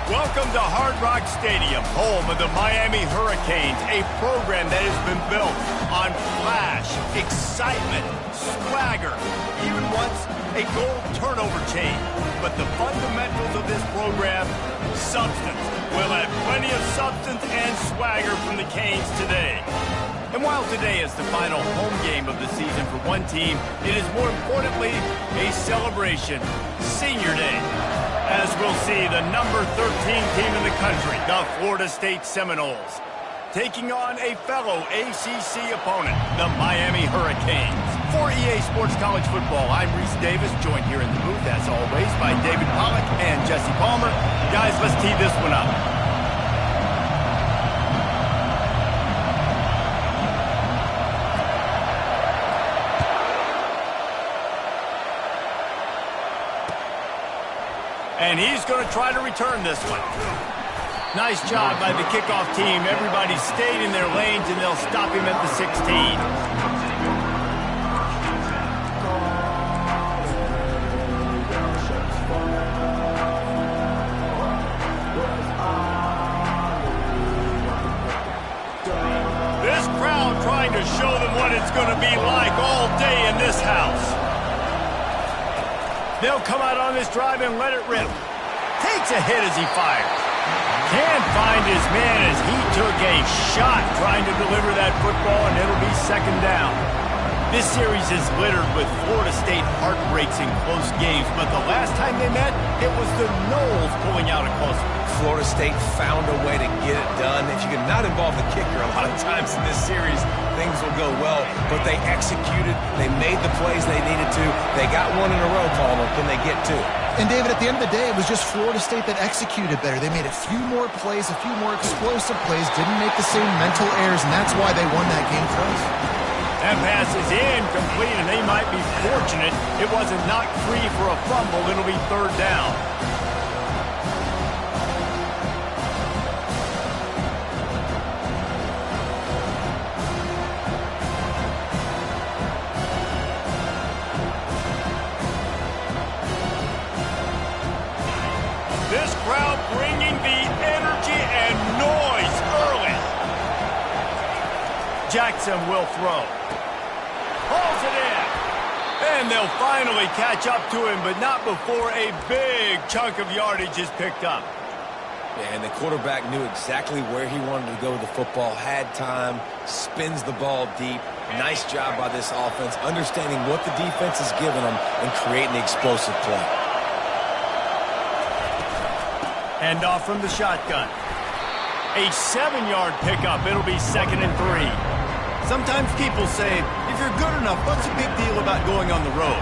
Welcome to Hard Rock Stadium, home of the Miami Hurricanes, a program that has been built on flash, excitement, swagger, even once a goal turnover chain. But the fundamentals of this program, substance. We'll have plenty of substance and swagger from the Canes today. And while today is the final home game of the season for one team, it is more importantly a celebration, Senior Day. As we'll see, the number 13 team in the country, the Florida State Seminoles, taking on a fellow ACC opponent, the Miami Hurricanes. For EA Sports College Football, I'm Reese Davis, joined here in the booth, as always, by David Pollack and Jesse Palmer. Guys, let's tee this one up. And he's going to try to return this one. Nice job by the kickoff team. Everybody stayed in their lanes, and they'll stop him at the 16. This crowd trying to show them what it's going to be like all day in this house. They'll come out on this drive and let it rip. Takes a hit as he fires. Can't find his man as he took a shot trying to deliver that football, and it'll be second down. This series is littered with Florida State heartbreaks in close games, but the last time they met, it was the Noles pulling out a close one. Florida State found a way to get it done. If you can not involve the kicker a lot of times in this series, things will go well. But they executed. They made the plays they needed to. They got one in a row, Palmer. Can they get two? And, David, at the end of the day, it was just Florida State that executed better. They made a few more plays, a few more explosive plays, didn't make the same mental errors, and that's why they won that game for us. That pass is incomplete, and they might be fortunate it wasn't knocked free for a fumble. It'll be third down. This crowd bringing the energy and noise early. Jackson will throw. Hauls it in. And they'll finally catch up to him, but not before a big chunk of yardage is picked up. Yeah, and the quarterback knew exactly where he wanted to go with the football, had time, spins the ball deep. Nice job by this offense, understanding what the defense is giving them and creating the explosive play. Hand off from the shotgun. A 7-yard pickup. It'll be 2nd and 3. Sometimes people say, if you're good enough, what's the big deal about going on the road?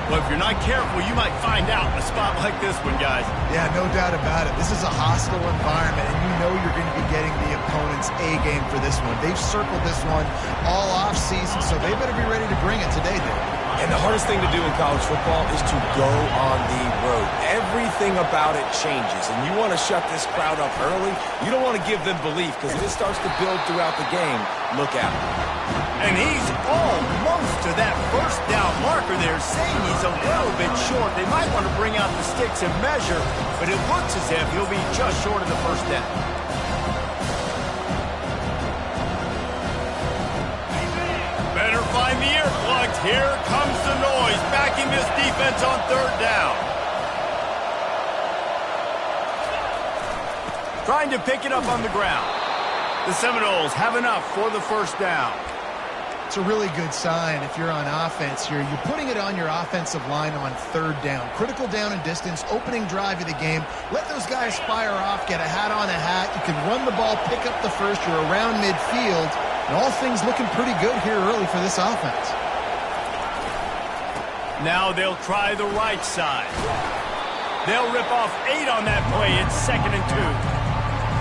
Well, if you're not careful, you might find out in a spot like this one, guys. Yeah, no doubt about it. This is a hostile environment, and you know you're going to be getting the opponent's A game for this one. They've circled this one all off season, so they better be ready to bring it today, Dave. And the hardest thing to do in college football is to go on the road. Everything about it changes, and you want to shut this crowd up early. You don't want to give them belief, because if it starts to build throughout the game, look out. And he's almost to that first down marker there, saying he's a little bit short. They might want to bring out the sticks and measure, but it looks as if he'll be just short of the first down. Better find the earplugs. Here comes the noise, backing this defense on third down. Trying to pick it up on the ground. The Seminoles have enough for the first down. It's a really good sign if you're on offense here. You're putting it on your offensive line on third down. Critical down and distance, opening drive of the game. Let those guys fire off, get a hat on a hat. You can run the ball, pick up the first. You're around midfield. And all things looking pretty good here early for this offense. Now they'll try the right side. They'll rip off 8 on that play. It's 2nd and 2.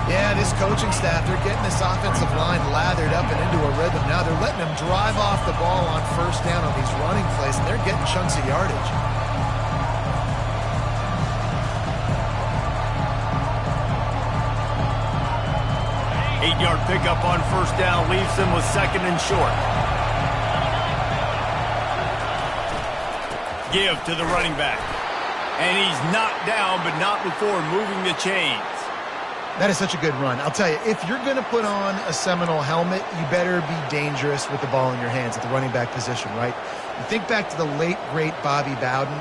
Yeah, this coaching staff, they're getting this offensive line lathered up and into a rhythm. Now they're letting them drive off the ball on first down on these running plays, and they're getting chunks of yardage. Eight-yard pickup on first down leaves them with 2nd and short. Give to the running back. And he's knocked down, but not before moving the chains. That is such a good run. I'll tell you, if you're going to put on a Seminole helmet, you better be dangerous with the ball in your hands at the running back position, right? You think back to the late, great Bobby Bowden.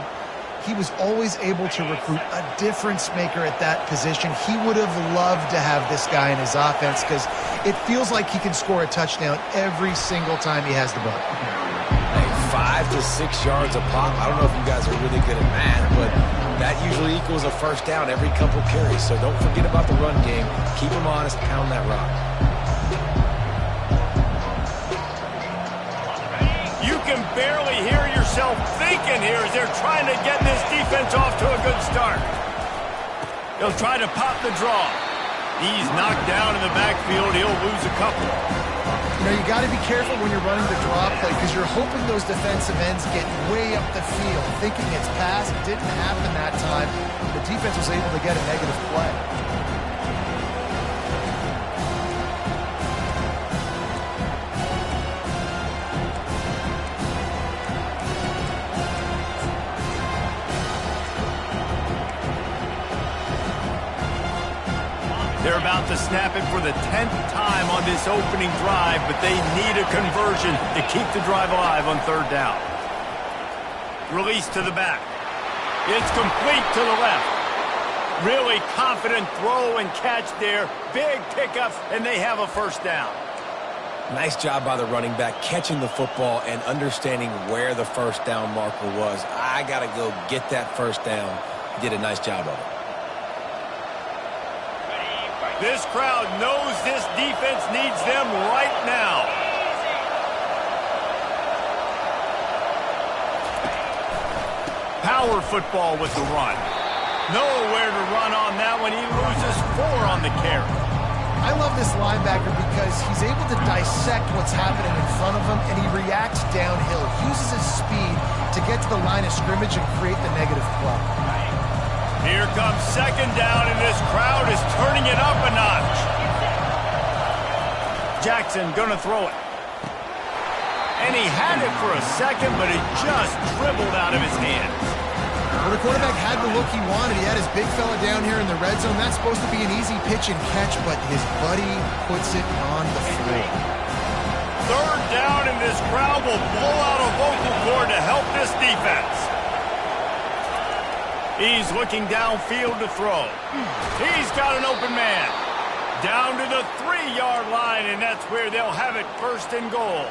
He was always able to recruit a difference maker at that position. He would have loved to have this guy in his offense because it feels like he can score a touchdown every single time he has the ball. Hey, 5 to 6 yards a pop. I don't know if you guys are really good at math, but that usually equals a first down every couple carries. So don't forget about the run game. Keep them honest. Pound that rock. You can barely hear yourself thinking here as they're trying to get this defense off to a good start. They'll try to pop the draw. He's knocked down in the backfield. He'll lose a couple. You know, you got to be careful when you're running the draw play because you're hoping those defensive ends get way up the field, thinking it's pass. It didn't happen that time. The defense was able to get a negative play. They're about to snap it for the 10th time on this opening drive, but they need a conversion to keep the drive alive on third down. Release to the back. It's complete to the left. Really confident throw and catch there. Big pickups, and they have a first down. Nice job by the running back catching the football and understanding where the first down marker was. I got to go get that first down. He did a nice job of it. This crowd knows this defense needs them right now. Power football with the run. Nowhere to run on that one. He loses 4 on the carry. I love this linebacker because he's able to dissect what's happening in front of him, and he reacts downhill, uses his speed to get to the line of scrimmage and create the negative play. Here comes second down, and this crowd is turning it up a notch. Jackson gonna throw it. And he had it for a second, but it just dribbled out of his hands. Well, the quarterback had the look he wanted. He had his big fella down here in the red zone. That's supposed to be an easy pitch and catch, but his buddy puts it on the floor. Third down, and this crowd will blow out a vocal cord to help this defense. He's looking downfield to throw. He's got an open man. Down to the 3-yard line, and that's where they'll have it first and goal.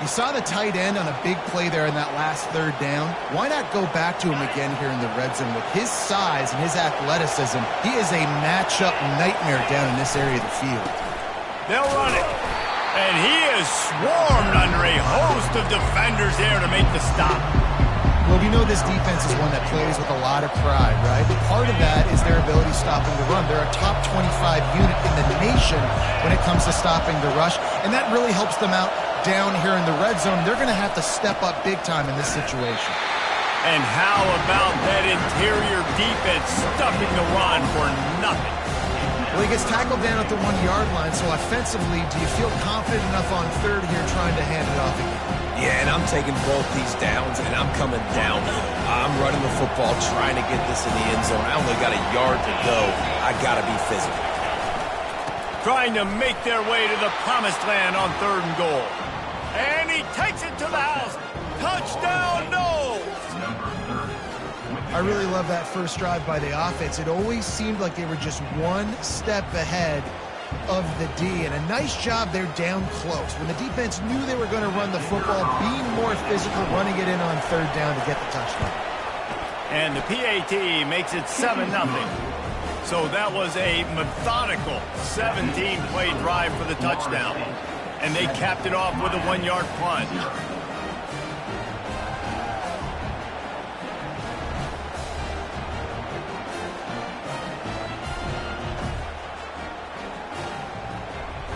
You saw the tight end on a big play there in that last third down. Why not go back to him again here in the red zone? With his size and his athleticism, he is a matchup nightmare down in this area of the field. They'll run it. And he is swarmed under a host of defenders there to make the stop. Well, we know this defense is one that plays with a lot of pride, right? Part of that is their ability stopping the run. They're a top 25 unit in the nation when it comes to stopping the rush, and that really helps them out down here in the red zone. They're going to have to step up big time in this situation. And how about that interior defense stuffing the run for nothing? Well, he gets tackled down at the 1-yard line, so offensively, do you feel confident enough on third here trying to hand it off again? Yeah, and I'm taking both these downs, and I'm coming downhill. I'm running the football, trying to get this in the end zone. I only got a yard to go. I got to be physical. Trying to make their way to the promised land on third and goal. And he takes it to the house. Touchdown, no! I really love that first drive by the offense. It always seemed like they were just one step ahead of the D, and a nice job there down close. When the defense knew they were going to run the football, being more physical, running it in on third down to get the touchdown. And the PAT makes it 7-0. So that was a methodical 17-play drive for the touchdown. And they capped it off with a 1-yard plunge.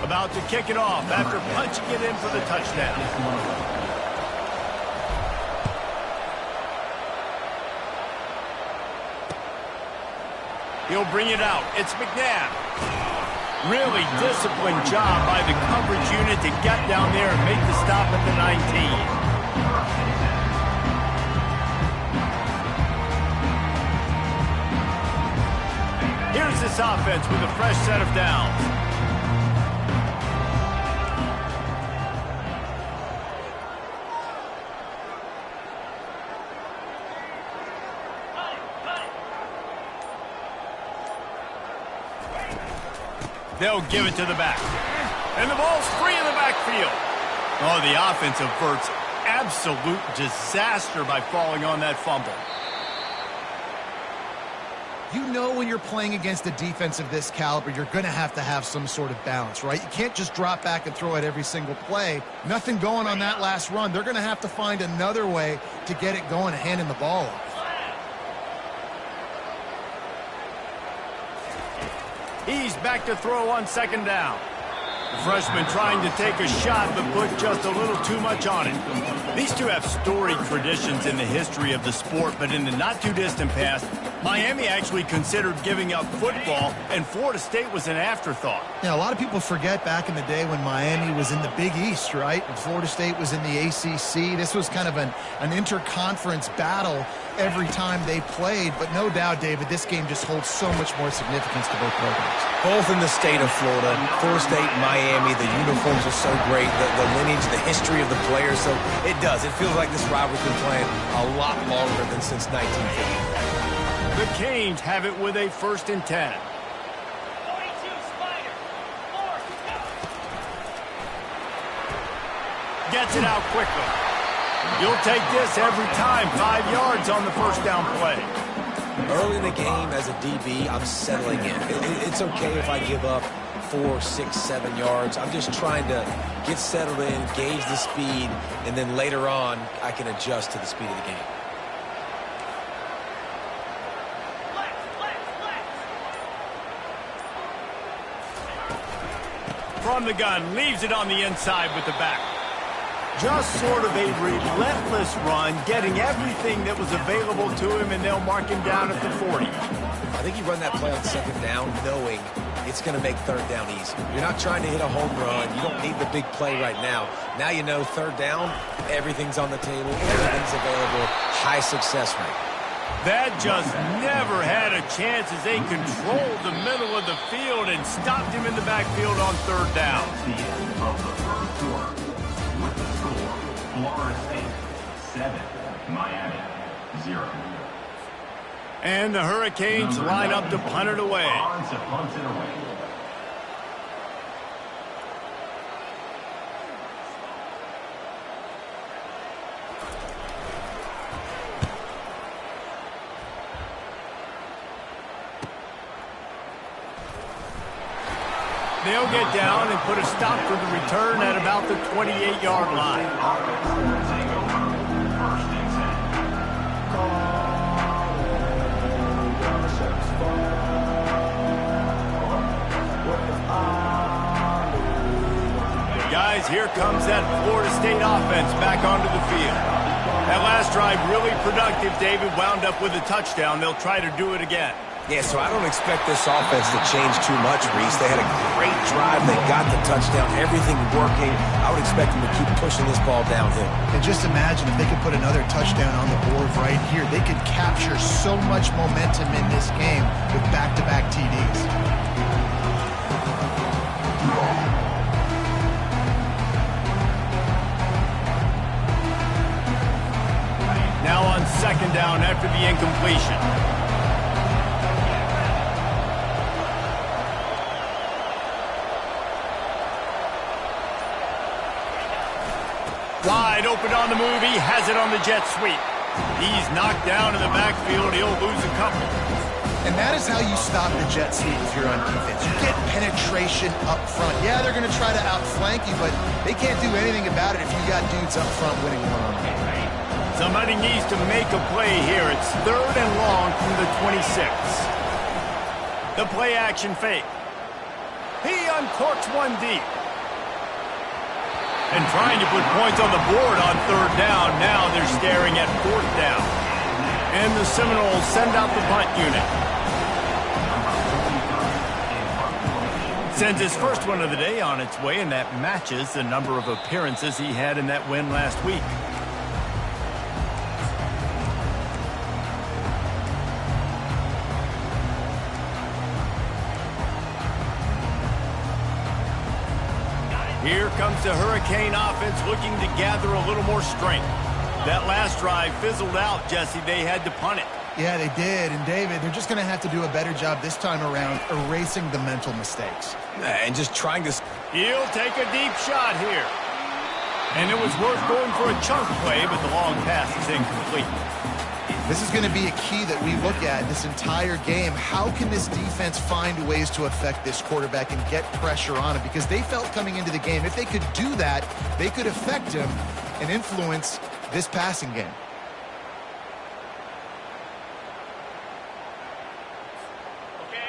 About to kick it off after punching it in for the touchdown. He'll bring it out. It's McNabb. Really disciplined job by the coverage unit to get down there and make the stop at the 19. Here's this offense with a fresh set of downs. They'll give it to the back. And the ball's free in the backfield. Oh, the offense averts absolute disaster by falling on that fumble. You know when you're playing against a defense of this caliber, you're going to have some sort of balance, right? You can't just drop back and throw it every single play. Nothing going on that last run. They're going to have to find another way to get it going and handing the ball off. He's back to throw on second down. The freshman trying to take a shot, but put just a little too much on it. These two have storied traditions in the history of the sport, but in the not-too-distant past, Miami actually considered giving up football, and Florida State was an afterthought. Yeah, a lot of people forget back in the day when Miami was in the Big East, right? And Florida State was in the ACC. This was kind of an interconference battle every time they played. But no doubt, David, this game just holds so much more significance to both programs. Both in the state of Florida, Florida State, Miami, the uniforms are so great, the lineage, the history of the players. So it does. It feels like this rivalry's been playing a lot longer than since 1950. The Canes have it with a 1st and 10. Gets it out quickly. You'll take this every time. 5 yards on the first down play. Early in the game as a DB, I'm settling in. It's okay if I give up 4, 6, 7 yards. I'm just trying to get settled in, gauge the speed, and then later on, I can adjust to the speed of the game. From the gun, leaves it on the inside with the back. Just sort of a relentless run, getting everything that was available to him, and they'll mark him down at the 40. I think you run that play on second down knowing it's going to make third down easy. You're not trying to hit a home run. You don't need the big play right now. Now you know third down, everything's on the table, everything's available, high success rate. That just never had a chance as they controlled the middle of the field and stopped him in the backfield on third down. Florida State 7, Miami 0. And the Hurricanes line up to punt it away. They'll get down and put a stop to the return at about the 28-yard line. Guys, here comes that Florida State offense back onto the field. That last drive really productive, David, wound up with a touchdown. They'll try to do it again. Yeah, so I don't expect this offense to change too much, Reese. They had a great drive. They got the touchdown. Everything working. I would expect them to keep pushing this ball downhill. And just imagine if they could put another touchdown on the board right here. They could capture so much momentum in this game with back-to-back TDs. Now on second down after the incompletion. Wide open on the move. He has it on the jet sweep. He's knocked down in the backfield. He'll lose a couple. And that is how you stop the jet sweep if you're on defense. You get penetration up front. Yeah, they're going to try to outflank you, but they can't do anything about it if you got dudes up front winning one-on-one. Somebody needs to make a play here. It's third and long from the 26. The play action fake. He uncorks one deep. And trying to put points on the board on third down. Now they're staring at fourth down. And the Seminoles send out the punt unit. Sends his first one of the day on its way, and that matches the number of appearances he had in that win last week. Here comes the Hurricane offense looking to gather a little more strength. That last drive fizzled out, Jesse. They had to punt it. Yeah, they did. And, David, they're just going to have to do a better job this time around erasing the mental mistakes. And just trying to... He'll take a deep shot here. And it was worth going for a chunk play, but the long pass is incomplete. This is going to be a key that we look at this entire game. How can this defense find ways to affect this quarterback and get pressure on him? Because they felt coming into the game, if they could do that, they could affect him and influence this passing game.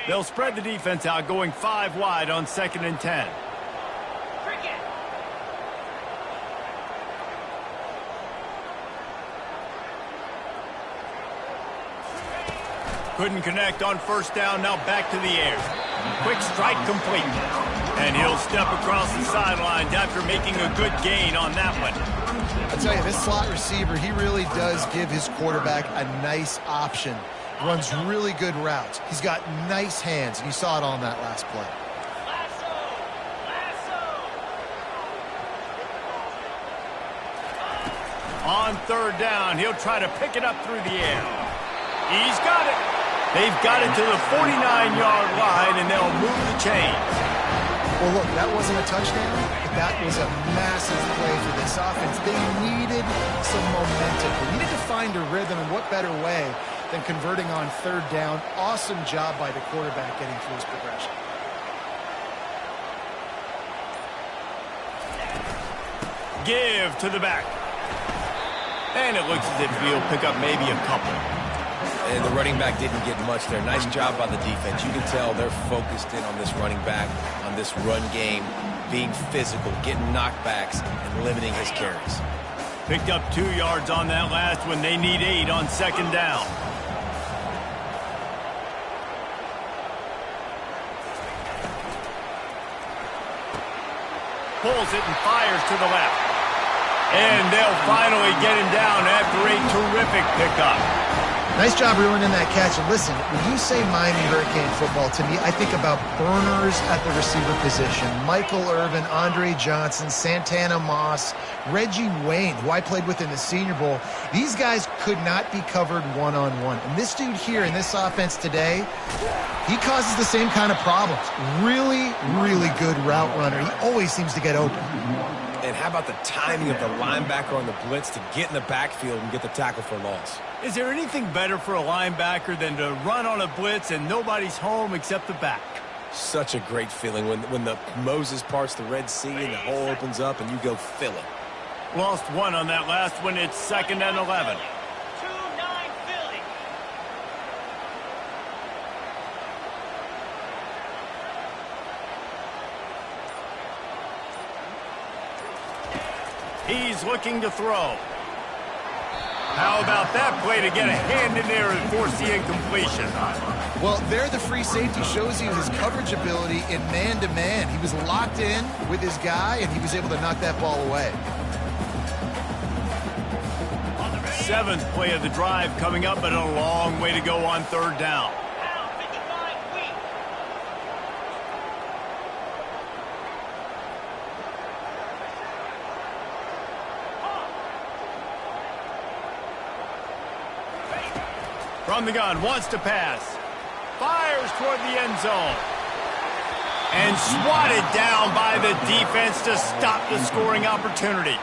They'll spread the defense out, going 5 wide on 2nd and 10. Couldn't connect on 1st down, now back to the air. Quick strike complete. And he'll step across the sidelines after making a good gain on that one. I tell you, this slot receiver, he really does give his quarterback a nice option. Runs really good routes. He's got nice hands. You saw it on that last play. On 3rd down, he'll try to pick it up through the air. He's got it. They've got it to the 49-yard line, and they'll move the chains. Well, look, that wasn't a touchdown, but that was a massive play for this offense. They needed some momentum. They needed to find a rhythm, and what better way than converting on 3rd down. Awesome job by the quarterback getting through his progression. Give to the back. And it looks as if he'll pick up maybe a couple. And the running back didn't get much there. Nice job by the defense. You can tell they're focused in on this running back, on this run game, being physical, getting knockbacks, and limiting his carries. Picked up 2 yards on that last one. They need 8 on 2nd down. Pulls it and fires to the left. And they'll finally get him down after a terrific pickup. Nice job reeling in that catch. And listen, when you say Miami Hurricane football, to me, I think about burners at the receiver position. Michael Irvin, Andre Johnson, Santana Moss, Reggie Wayne, who I played with in the Senior Bowl. These guys could not be covered one-on-one. And this dude here in this offense today, he causes the same kind of problems. Really, really good route runner. He always seems to get open. And how about the timing of the linebacker on the blitz to get in the backfield and get the tackle for loss? Is there anything better for a linebacker than to run on a blitz and nobody's home except the back? Such a great feeling when the Moses parts the Red Sea and the hole opens up and you go fill it. Lost 1 on that last one. It's 2nd and 11. 2-9 Philly. He's looking to throw. How about that play to get a hand in there and force the incompletion? Well, there the free safety shows you his coverage ability in man-to-man. He was locked in with his guy, and he was able to knock that ball away. 7th play of the drive coming up, but a long way to go on 3rd down. From the gun, wants to pass. Fires toward the end zone. And swatted down by the defense to stop the scoring opportunity.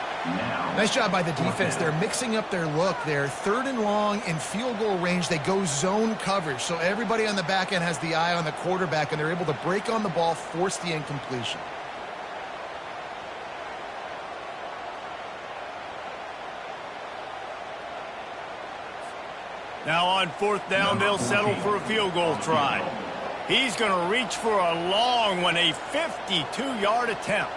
Nice job by the defense. They're mixing up their look. They're 3rd and long in field goal range. They go zone coverage. So everybody on the back end has the eye on the quarterback, and they're able to break on the ball, force the incompletion. Now on 4th down, they'll settle for a field goal try. He's going to reach for a long one, a 52-yard attempt.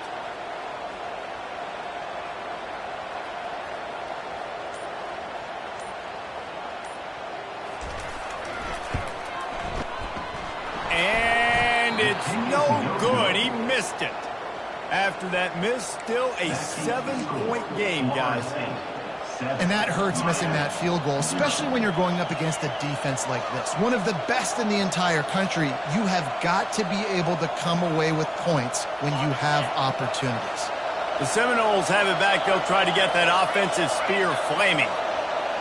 And it's no good. He missed it. After that miss, still a 7-point game, guys. And that hurts missing that field goal, especially when you're going up against a defense like this. One of the best in the entire country. You have got to be able to come away with points when you have opportunities. The Seminoles have it back. They'll try to get that offensive spear flaming.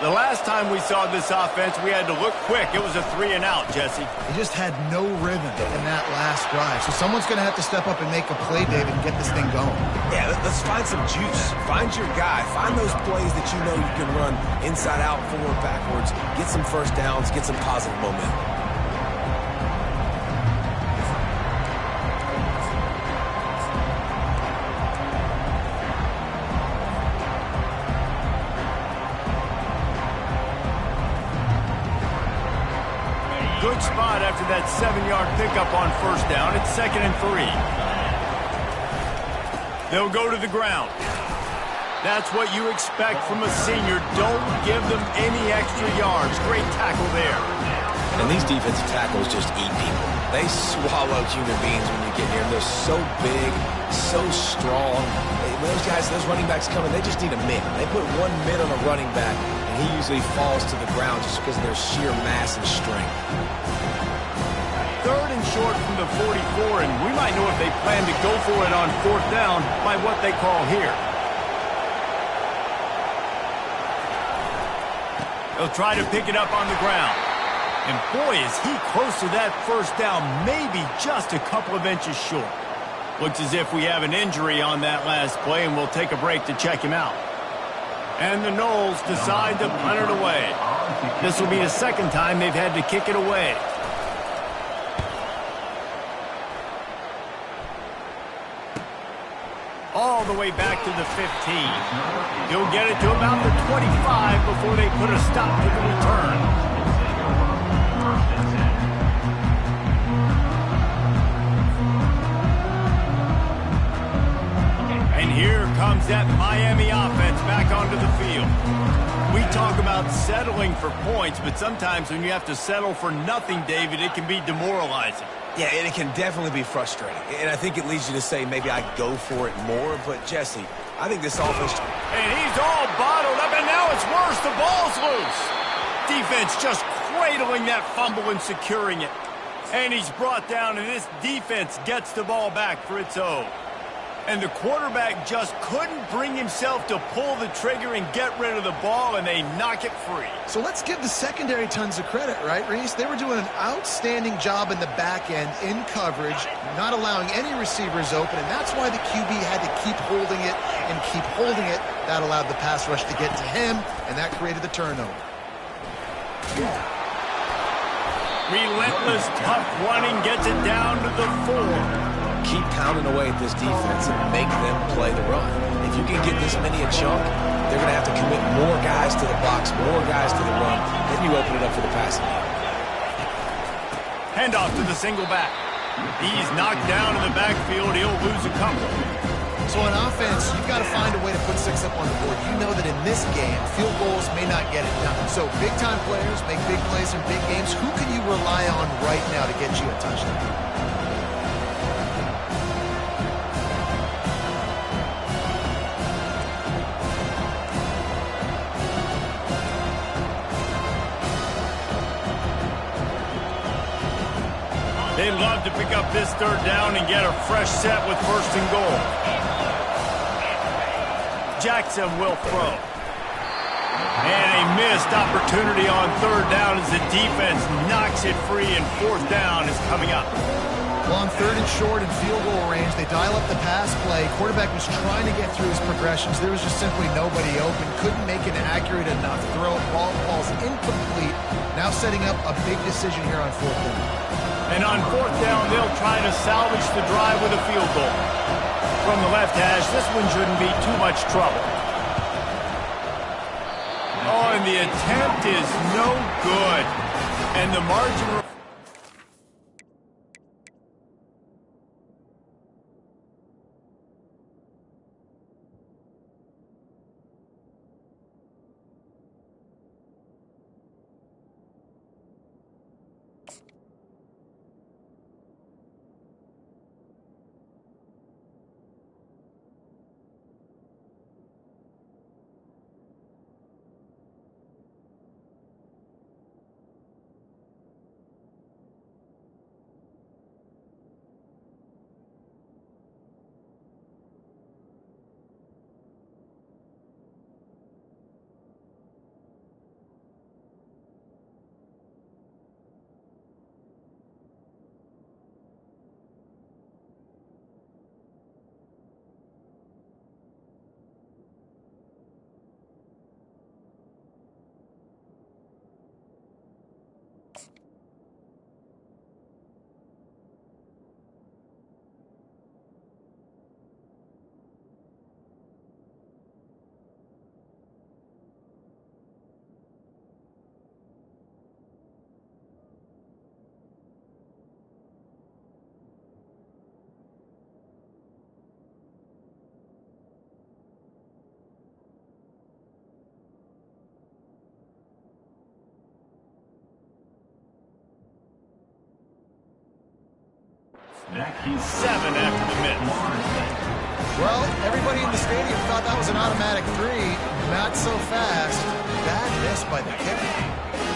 The last time we saw this offense, we had to look quick. It was a 3-and-out, Jesse. They just had no rhythm in that last drive. So someone's going to have to step up and make a play, David, and get this thing going. Yeah, let's find some juice. Find your guy. Find those plays that you know you can run inside out, forward, backwards. Get some first downs. Get some positive momentum. Good spot after that 7-yard pickup on first down. It's 2nd and 3. They'll go to the ground. That's what you expect from a senior. Don't give them any extra yards. Great tackle there. And these defensive tackles just eat people. They swallow human beings when you get near them. They're so big, so strong. When those running backs come in, they just need a mid. They put one mid on a running back, and he usually falls to the ground just because of their sheer mass and strength. 3rd and short from the 44, and we might know if they plan to go for it on 4th down by what they call here. They'll try to pick it up on the ground. And boy, is he close to that first down, maybe just a couple of inches short. Looks as if we have an injury on that last play, and we'll take a break to check him out. And the Noles decide to punt it away. This will be the 2nd time they've had to kick it away. All the way back to the 15. He'll get it to about the 25 before they put a stop to the return. And here comes that Miami offense back onto the field. We talk about settling for points, but sometimes when you have to settle for nothing, David, it can be demoralizing. Yeah, and it can definitely be frustrating. And I think it leads you to say maybe I go for it more. But, Jesse, I think this offense... And he's all bottled up, and now it's worse. The ball's loose. Defense just cradling that fumble and securing it. And he's brought down, and this defense gets the ball back for its own. And the quarterback just couldn't bring himself to pull the trigger and get rid of the ball, and they knock it free. So let's give the secondary tons of credit, right, Reese? They were doing an outstanding job in the back end, in coverage, not allowing any receivers open, and that's why the QB had to keep holding it and keep holding it. That allowed the pass rush to get to him, and that created the turnover. Relentless, tough running gets it down to the 4. Keep pounding away at this defense and make them play the run. If you can get this many a chunk, they're going to have to commit more guys to the box, more guys to the run. Then you open it up for the passing game. Handoff to the single back. He's knocked down in the backfield. He'll lose a couple. So on offense, you've got to find a way to put 6 up on the board. You know that in this game, field goals may not get it done. So big-time players make big plays in big games. Who can you rely on right now to get you a touchdown? They'd love to pick up this 3rd down and get a fresh set with 1st and goal. Jackson will throw. And a missed opportunity on 3rd down as the defense knocks it free, and 4th down is coming up. Well, on 3rd and short and field goal range, they dial up the pass play. Quarterback was trying to get through his progressions. There was just simply nobody open. Couldn't make an accurate enough throw. Ball falls incomplete. Now setting up a big decision here on 4th down. And on 4th down, they'll try to salvage the drive with a field goal. From the left hash, this one shouldn't be too much trouble. Oh, and the attempt is no good. And the margin... 7 after the miss. Well, everybody in the stadium thought that was an automatic 3. Not so fast. Bad miss by the kicker.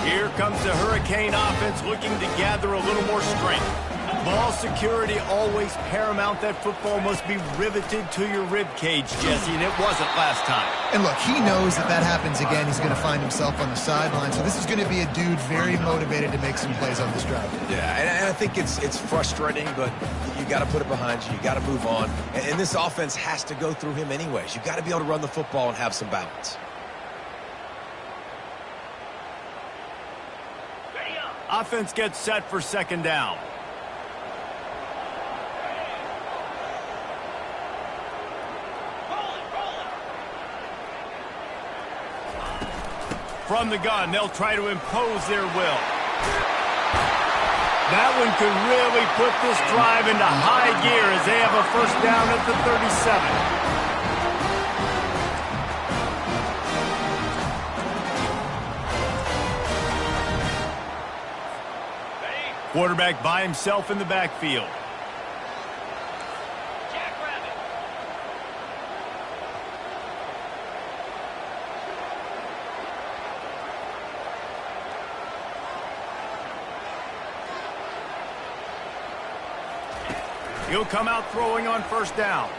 Here comes the Hurricane offense looking to gather a little more strength. Ball security always paramount. That football must be riveted to your rib cage, Jesse, and it wasn't last time. And look, he knows that that happens again. He's going to find himself on the sideline. So this is going to be a dude very motivated to make some plays on this drive. Yeah, and I think it's frustrating, but you got to put it behind you. You got to move on. And this offense has to go through him anyways. You got to be able to run the football and have some balance. Offense gets set for second down. From the gun, they'll try to impose their will. That one could really put this drive into high gear as they have a first down at the 37. Quarterback by himself in the backfield. He'll come out throwing on first down.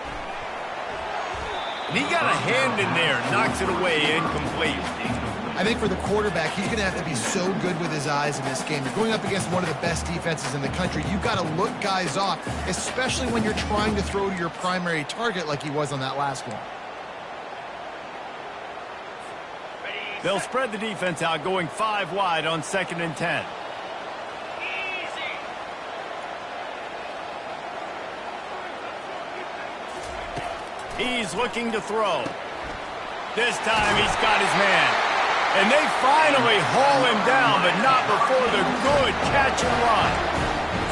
And he got a hand in there, knocks it away, incomplete. I think for the quarterback, he's going to have to be so good with his eyes in this game. You're going up against one of the best defenses in the country. You've got to look guys off, especially when you're trying to throw to your primary target like he was on that last one. They'll spread the defense out, going 5 wide on 2nd and 10. He's looking to throw. This time he's got his man. And they finally haul him down, but not before the good catch and run.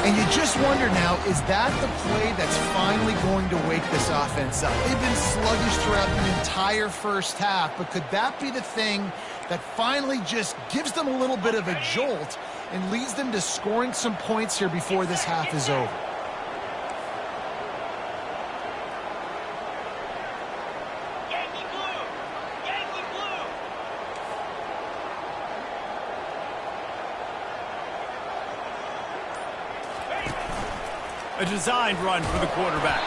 And you just wonder now, is that the play that's finally going to wake this offense up? They've been sluggish throughout the entire first half, but could that be the thing that finally just gives them a little bit of a jolt and leads them to scoring some points here before this half is over? A designed run for the quarterback.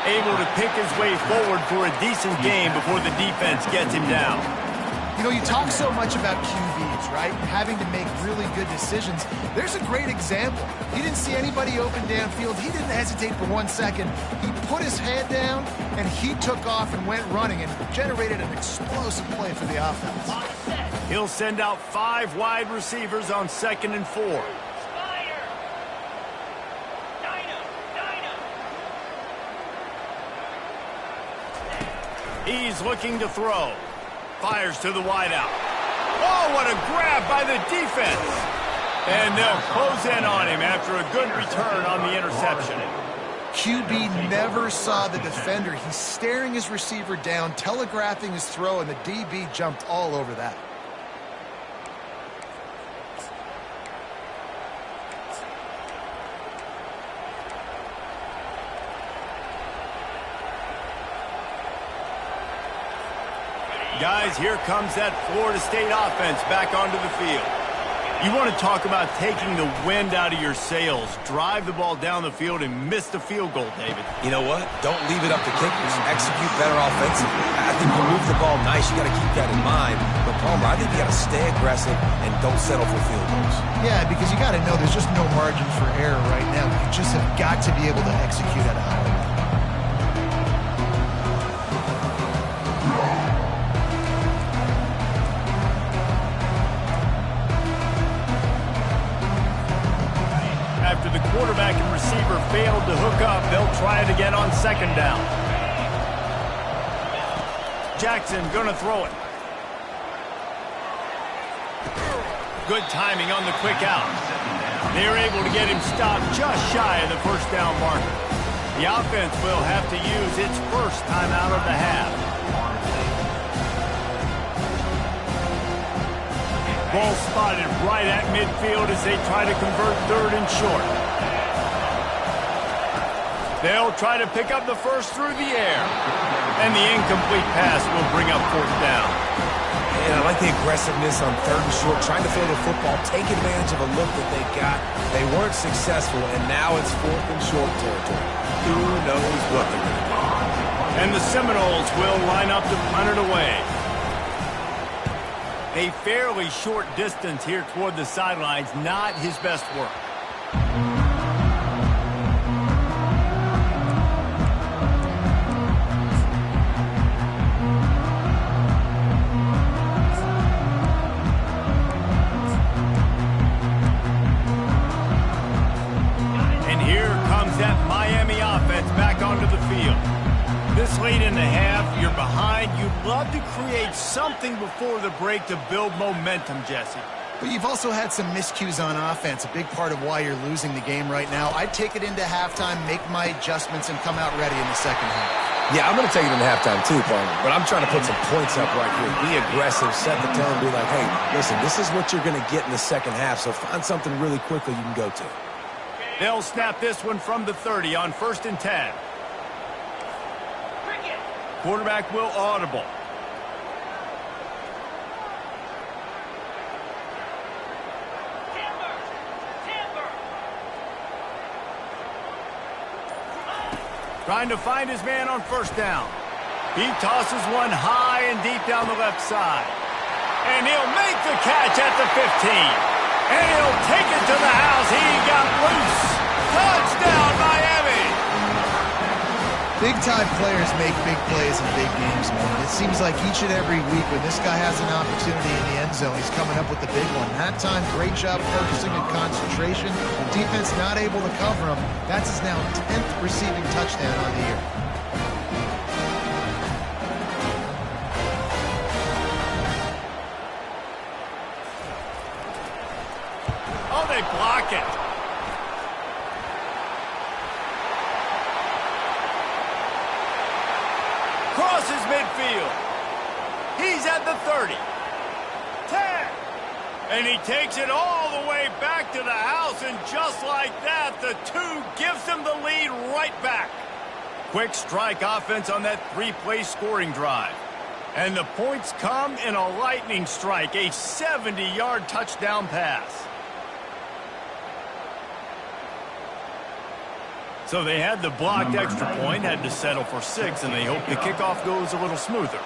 Able to pick his way forward for a decent game before the defense gets him down. You know, you talk so much about QBs, right? Having to make really good decisions. There's a great example. He didn't see anybody open downfield. He didn't hesitate for 1 second. He put his head down, and he took off and went running and generated an explosive play for the offense. He'll send out 5 wide receivers on 2nd and 4. He's looking to throw. Fires to the wideout. Oh, what a grab by the defense. And they'll close in on him after a good return on the interception. QB never saw the defender. He's staring his receiver down, telegraphing his throw, and the DB jumped all over that. Guys, here comes that Florida State offense back onto the field. You want to talk about taking the wind out of your sails. Drive the ball down the field and miss the field goal, David. You know what? Don't leave it up to kickers. Execute better offensively. I think you move the ball nice. You got to keep that in mind. But, Palmer, I think you got to stay aggressive and don't settle for field goals. Yeah, because you got to know there's just no margin for error right now. You just have got to be able to execute at a high level. After the quarterback and receiver failed to hook up, they'll try it again on 2nd down. Jackson gonna throw it. Good timing on the quick out. They're able to get him stopped just shy of the first down marker. The offense will have to use its first timeout of the half. Ball spotted right at midfield as they try to convert 3rd and short. They'll try to pick up the first through the air. And the incomplete pass will bring up fourth down. And I like the aggressiveness on third and short, trying to throw the football, take advantage of a look that they got. They weren't successful, and now it's fourth and short territory. Who knows what they're going to do? And the Seminoles will line up to punt it away. A fairly short distance here toward the sidelines, not his best work. And here comes that Miami offense back onto the field. This late in the half, you're behind. You'd love to create something before the break to build momentum, Jesse. But you've also had some miscues on offense, a big part of why you're losing the game right now. I'd take it into halftime, make my adjustments, and come out ready in the second half. Yeah, I'm going to take it into halftime too, Palmer, but I'm trying to put some points up right here. Be aggressive, set the tone, be like, hey, listen, this is what you're going to get in the second half, so find something really quickly you can go to. They'll snap this one from the 30 on 1st and 10. Quarterback will audible. Trying to find his man on 1st down. He tosses one high and deep down the left side. And he'll make the catch at the 15. And he'll take it to the house. He got loose. Touchdown, Miami! Big-time players make big plays in big games, man. It seems like each and every week when this guy has an opportunity in the end zone, he's coming up with the big one. That time, great job focusing and concentration. Defense not able to cover him. That's his now 10th receiving touchdown on the year. Oh, they block it. Crosses midfield. He's at the 30. 10. And he takes it all the way back to the house, and just like that, the 2 gives him the lead right back. Quick strike offense on that 3-play scoring drive. And the points come in a lightning strike, a 70-yard touchdown pass. So they had the blocked extra point, had to settle for 6, and they hope the kickoff goes a little smoother.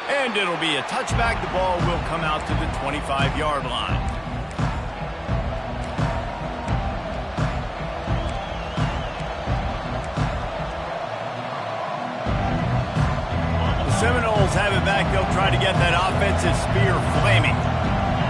And it'll be a touchback. The ball will come out to the 25-yard line. Seminoles have it back. They'll try to get that offensive spear flaming.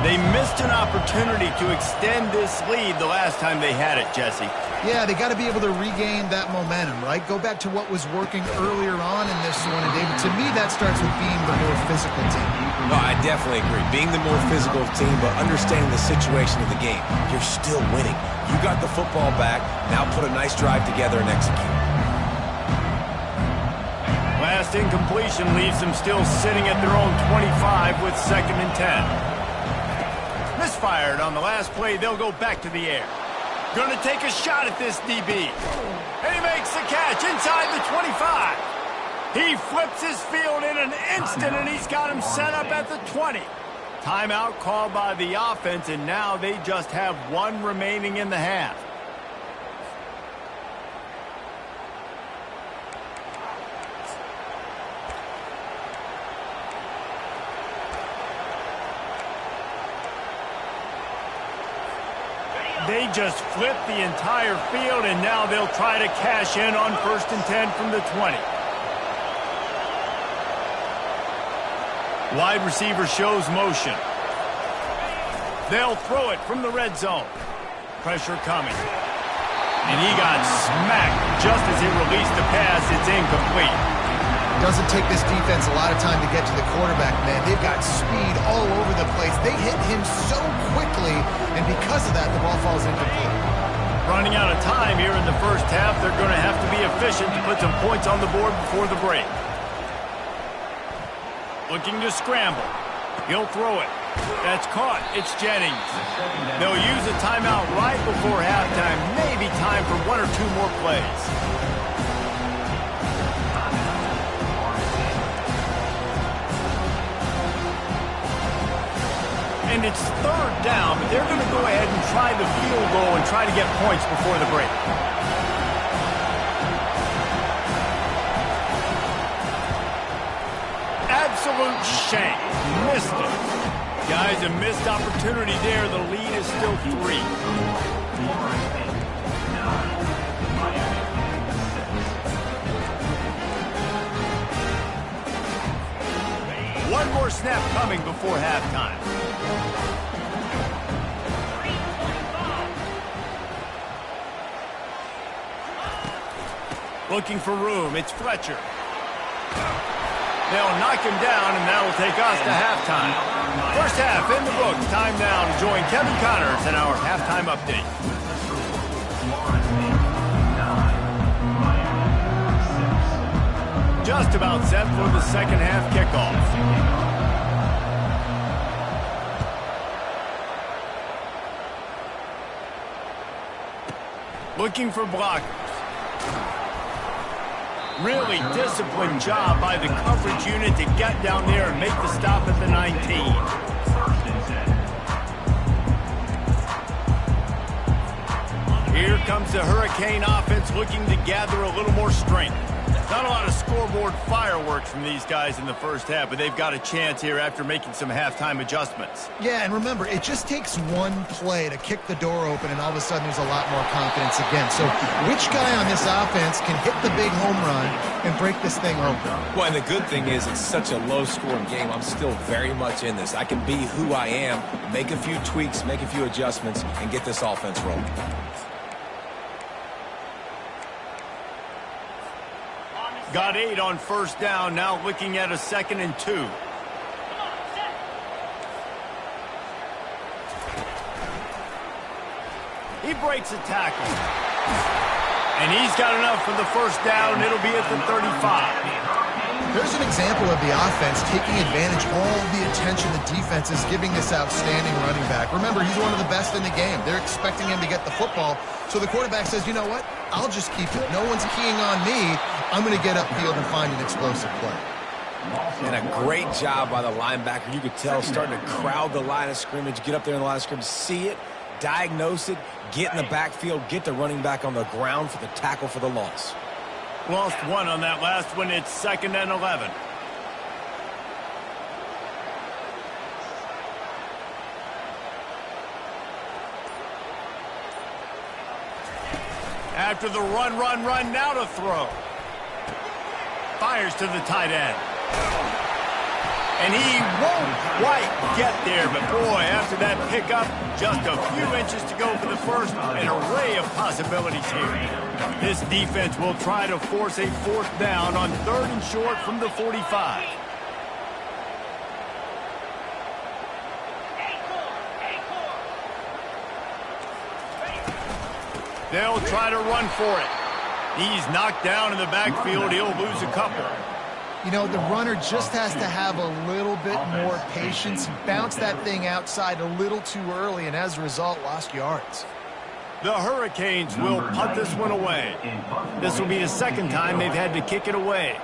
They missed an opportunity to extend this lead the last time they had it, Jesse. Yeah, they got to be able to regain that momentum, right? Go back to what was working earlier on in this one. And, David, to me, that starts with being the more physical team. No, I definitely agree. Being the more physical team, but understanding the situation of the game. You're still winning. You got the football back. Now put a nice drive together and execute. Last incompletion leaves them still sitting at their own 25 with 2nd and 10. Misfired on the last play. They'll go back to the air. Going to take a shot at this DB. And he makes the catch inside the 25. He flips his field in an instant, and he's got him set up at the 20. Timeout called by the offense, and now they just have 1 remaining in the half. They just flipped the entire field, and now they'll try to cash in on 1st and 10 from the 20. Wide receiver shows motion. They'll throw it from the red zone. Pressure coming. And he got smacked just as he released the pass. It's incomplete. Doesn't take this defense a lot of time to get to the quarterback, man. They've got speed all over the place. They hit him so quickly, and because of that, the ball falls incomplete. Running out of time here in the first half, they're going to have to be efficient to put some points on the board before the break. Looking to scramble. He'll throw it. That's caught. It's Jennings. They'll use a timeout right before halftime. Maybe time for one or two more plays. And it's third down, but they're going to go ahead and try the field goal and try to get points before the break. Absolute shank. Missed it. Guys, a missed opportunity there. The lead is still 3. One more snap coming before halftime. Looking for room. It's Fletcher. They'll knock him down, and that'll take us to halftime. First half in the books. Time now to join Kevin Connors in our halftime update. Just about set for the second half kickoff. Looking for blockers. Really disciplined job by the coverage unit to get down there and make the stop at the 19. Here comes the Hurricane offense looking to gather a little more strength. Not a lot of scoreboard fireworks from these guys in the first half, but they've got a chance here after making some halftime adjustments. Yeah, and remember, it just takes one play to kick the door open, and all of a sudden there's a lot more confidence again. So which guy on this offense can hit the big home run and break this thing open? Well, and the good thing is it's such a low-scoring game. I'm still very much in this. I can be who I am, make a few tweaks, make a few adjustments, and get this offense rolling. Got 8 on first down, now looking at a 2nd and 2. He breaks a tackle. And he's got enough for the first down. It'll be at the 35. There's an example of the offense taking advantage of all the attention the defense is giving this outstanding running back. Remember, he's one of the best in the game. They're expecting him to get the football. So the quarterback says, you know what? I'll just keep it. No one's keying on me. I'm going to get upfield and find an explosive play. And a great job by the linebacker. You could tell starting to crowd the line of scrimmage, get up there in the line of scrimmage, see it, diagnose it, get in the backfield, get the running back on the ground for the tackle for the loss. Lost 1 on that last one. It's 2nd and 11. After the run, now to throw. Fires to the tight end. And he won't quite get there, but boy, after that pickup, just a few inches to go for the first. An array of possibilities here. This defense will try to force a 4th down on 3rd and short from the 45. They'll try to run for it. He's knocked down in the backfield. He'll lose a couple. You know, the runner just has to have a little bit more patience. He bounced that thing outside a little too early, and as a result, lost yards. The Hurricanes will punt this one away. This will be the 2nd time they've had to kick it away.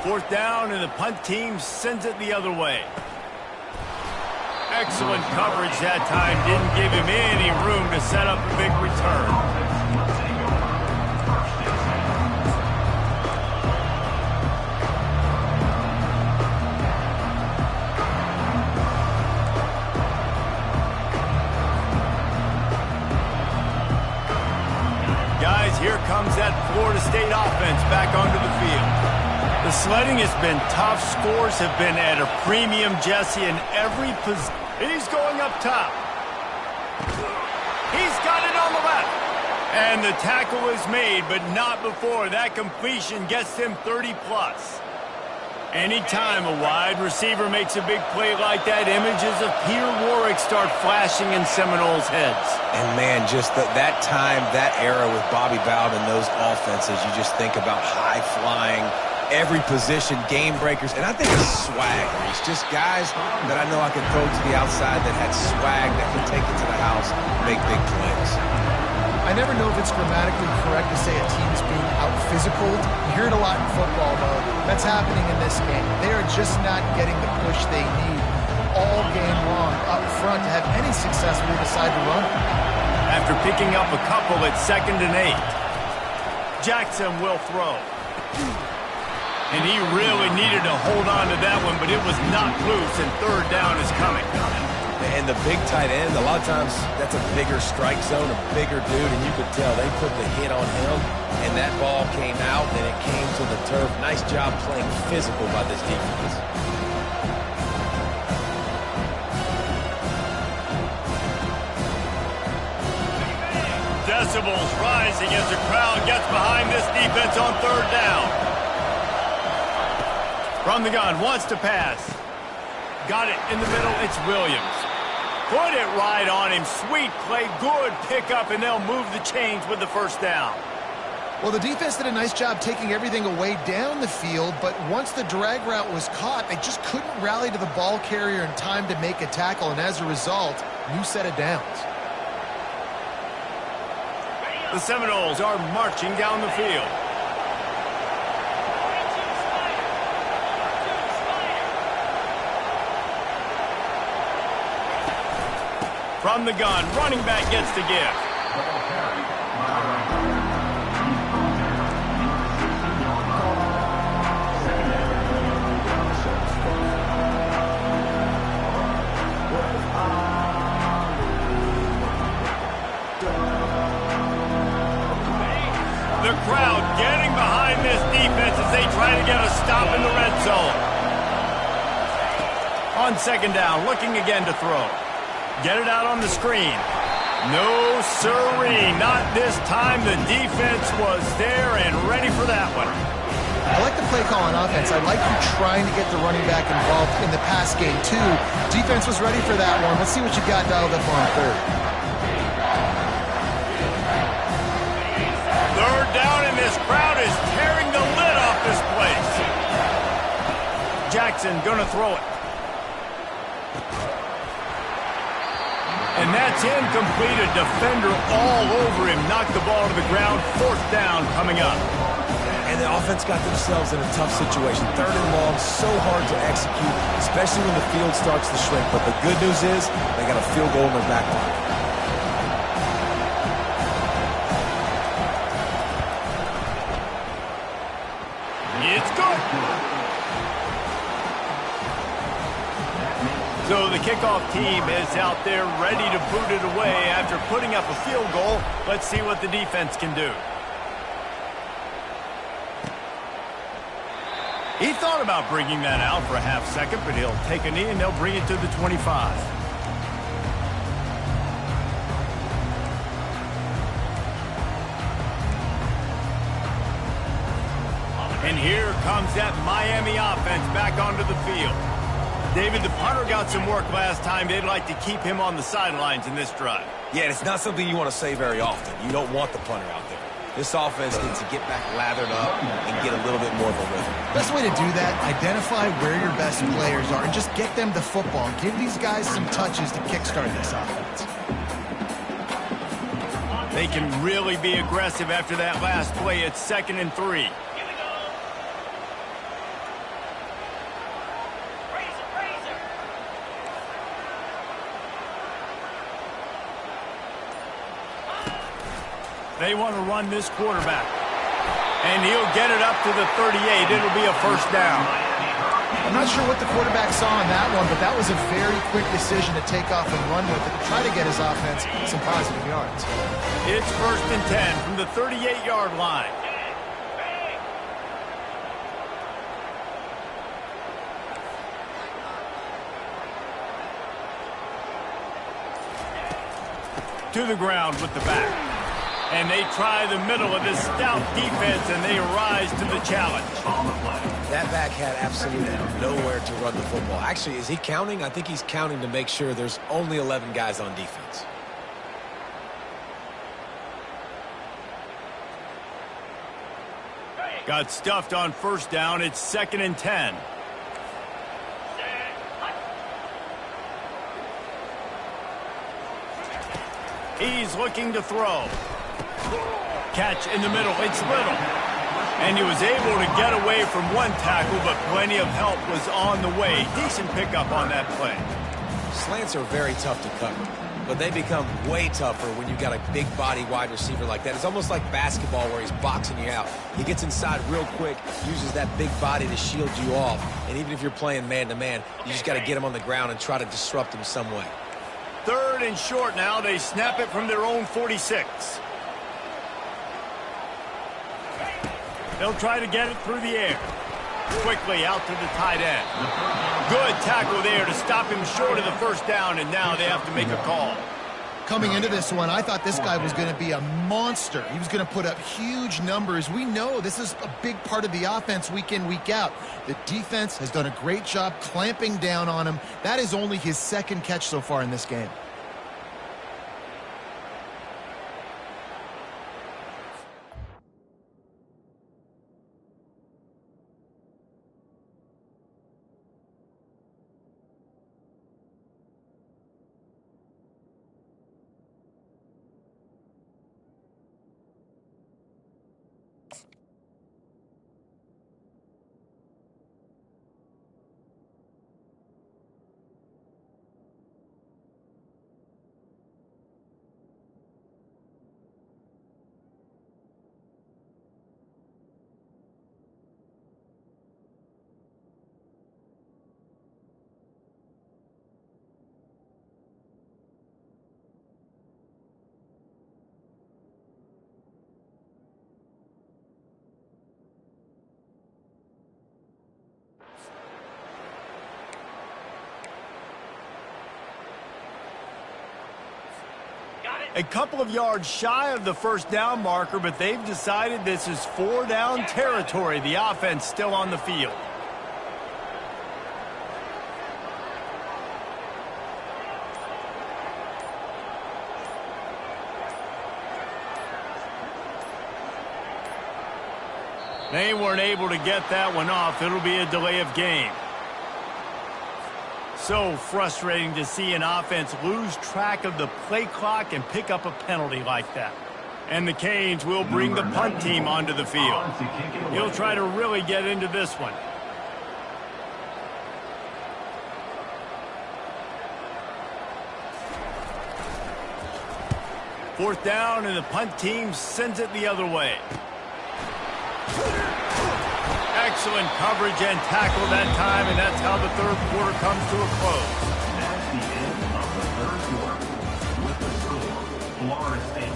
Fourth down, and the punt team sends it the other way. Excellent coverage that time. Didn't give him any room to set up a big return. Guys, here comes that Florida State offense back onto the field. The sledding has been tough. Scores have been at a premium, Jesse, in every position. He's going up top. He's got it on the left. And the tackle is made, but not before. That completion gets him 30+. Anytime a wide receiver makes a big play like that, images of Peter Warrick start flashing in Seminoles' heads. And, man, just that time, that era with Bobby Bowden and those offenses, you just think about high-flying, every position, game breakers. And I think it's swag. It's just guys that I know I can throw to the outside that had swag that could take it to the house and make big plays. I never know if it's grammatically correct to say a team's being out-physicaled. You hear it a lot in football, though. That's happening in this game. They are just not getting the push they need all game long up front to have any success when they decide to run. After picking up a couple at 2nd and 8, Jackson will throw. And he really needed to hold on to that one, but it was knocked loose, and 3rd down is coming. And the big tight end, a lot of times that's a bigger strike zone, a bigger dude, and you could tell they put the hit on him, and that ball came out, and it came to the turf. Nice job playing physical by this defense. Decibels rising as the crowd gets behind this defense on 3rd down. From the gun, wants to pass. Got it in the middle, it's Williams. Put it right on him. Sweet play, good pickup, and they'll move the chains with the 1st down. Well, the defense did a nice job taking everything away down the field, but once the drag route was caught, they just couldn't rally to the ball carrier in time to make a tackle, and as a result, new set of downs. The Seminoles are marching down the field. From the gun, running back gets the gift. The crowd getting behind this defense as they try to get a stop in the red zone. On 2nd down, looking again to throw. Get it out on the screen. No siree, not this time. The defense was there and ready for that one. I like the play call on offense. I like you trying to get the running back involved in the pass game, too. Defense was ready for that one. Let's see what you got dialed up on 3rd. 3rd down, and this crowd is tearing the lid off this place. Jackson gonna throw it. And that's incomplete. A defender all over him. Knocked the ball to the ground. 4th down coming up. And the offense got themselves in a tough situation. 3rd and long, so hard to execute, especially when the field starts to shrink. But the good news is they got a field goal in their back pocket. It's good. So the kickoff team is out there ready to boot it away after putting up a field goal. Let's see what the defense can do. He thought about bringing that out for a half second, but he'll take a knee and they'll bring it to the 25. And here comes that Miami offense back onto the field. David, the punter got some work last time. They'd like to keep him on the sidelines in this drive. Yeah, it's not something you want to say very often. You don't want the punter out there. This offense needs to get back lathered up and get a little bit more of a rhythm. Best way to do that, identify where your best players are and just get them the football. Give these guys some touches to kickstart this offense. They can really be aggressive after that last play. It's 2nd and 3. They want to run this quarterback. And he'll get it up to the 38. It'll be a 1st down. I'm not sure what the quarterback saw on that one, but that was a very quick decision to take off and run with it to try to get his offense some positive yards. It's 1st and 10 from the 38-yard line. To the ground with the back. And they try the middle of this stout defense, and they rise to the challenge. That back had absolutely nowhere to run the football. Actually, is he counting? I think he's counting to make sure there's only 11 guys on defense. Got stuffed on first down. It's 2nd and 10. He's looking to throw. Catch in the middle. It's Little. And he was able to get away from one tackle, but plenty of help was on the way. Decent pickup on that play. Slants are very tough to cover, but they become way tougher when you've got a big body wide receiver like that. It's almost like basketball where he's boxing you out. He gets inside real quick, uses that big body to shield you off. And even if you're playing man-to-man, you just got to get him on the ground and try to disrupt him some way. 3rd and short now. They snap it from their own 46. They'll try to get it through the air. Quickly out to the tight end. Good tackle there to stop him short of the first down, and now they have to make a call. Coming into this one, I thought this guy was going to be a monster. He was going to put up huge numbers. We know this is a big part of the offense week in, week out. The defense has done a great job clamping down on him. That is only his 2nd catch so far in this game. A couple of yards shy of the first down marker, but they've decided this is 4-down territory. The offense still on the field. They weren't able to get that one off. It'll be a delay of game. So frustrating to see an offense lose track of the play clock and pick up a penalty like that. And the Canes will bring the punt team onto the field. He'll try to really get into this one. Fourth down, and the punt team sends it the other way. Excellent coverage and tackle that time, and that's how the third quarter comes to a close. That's the end of the third quarter. With the score, Florida State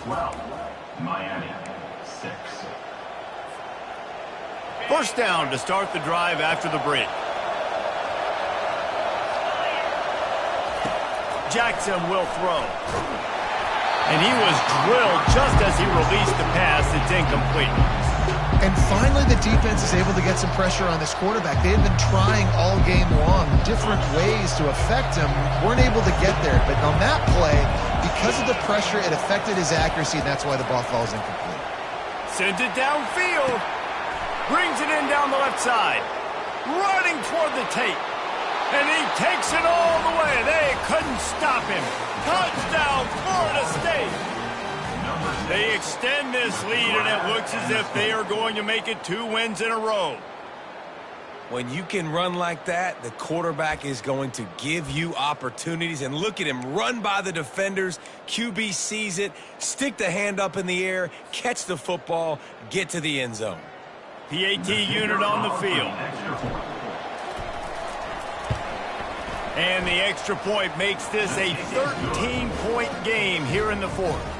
12, Miami 6. First down to start the drive after the break. Jackson will throw. And he was drilled just as he released the pass. It's incomplete. And finally, the defense is able to get some pressure on this quarterback. They had been trying all game long different ways to affect him. Weren't able to get there. But on that play, because of the pressure, it affected his accuracy, and that's why the ball falls incomplete. Sends it downfield. Brings it in down the left side. Running toward the tape. And he takes it all the way. They couldn't stop him. Touchdown, Florida State. They extend this lead, and it looks as if they are going to make it 2 wins in a row. When you can run like that, the quarterback is going to give you opportunities. And look at him run by the defenders. QB sees it, stick the hand up in the air, catch the football, get to the end zone. PAT unit on the field. And the extra point makes this a 13-point game here in the fourth.